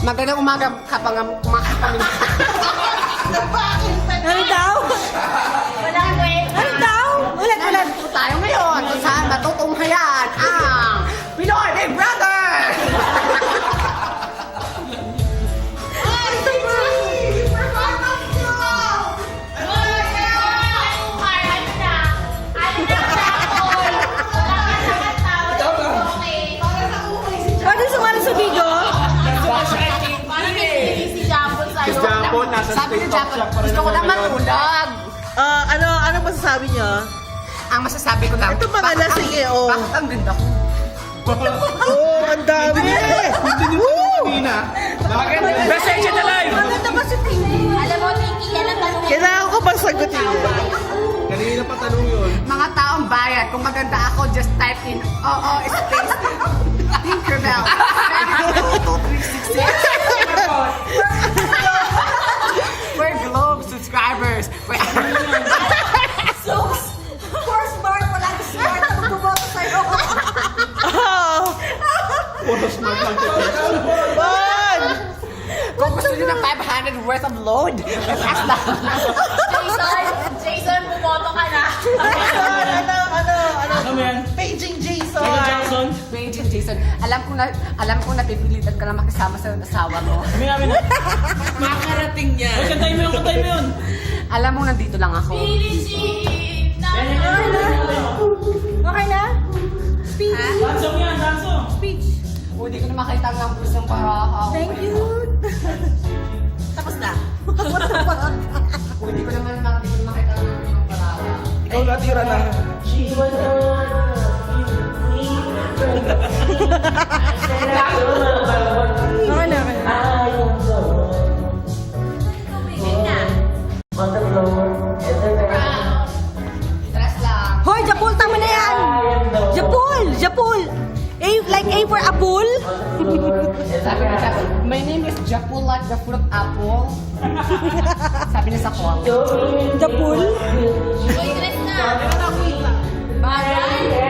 Magandang umaga kapag kumakain kami. Ano daw? Walang kwenta. Ano daw? Ulat. Nandito tayo ngayon kung saan matutunghayan ang Pinoy Big Brother! Pwede sumali sa video? Sabi ni Jackal, gusto ko lang matulog. Ano masasabi niyo? Ang masasabi ko lang, Ito mga lasing eh, oh. bakit ang ganda ko? Oh, ang dami! Message in the live! Maganda ba si Tinky? Alam mo, Tinky, yan ang tanong. Kailangan ko bang sagutin yun? Kanina pa tanong yun. Mga taong bayan, kung maganda ako, just type in oo space Tinkerbell 72236. We're Globe subscribers. First bar, walang smart ang bumoto sa'yo. Oh! Puro smart lang ito. Bon! Kung gusto nyo ng 500 worth of load, relax lang. Jason, bumoto ka na. Ano yan? Paging Jason! Michael Jackson? Paige and Jason, alam ko na pipilitan ka na makisama sa asawa mo. Kami. Makarating yan. Uy, kantayin mo yun. Alam mo, nandito lang ako. Okay na? Speech! Dansong yan, dansong. Speech! Hindi ko na makita ang pusong para. Thank you! Tapos na? Hindi ko naman makita ang pusong para. Ikaw natira na. Okay na, okay na. Stress lang. Hoy, Japul, tama na yan! Japul! A for apple? Sabi ni Japul, my name is Japul like the fruit apple. Sabi niya sa ko. Japul? Uy, Chris na. Bayan.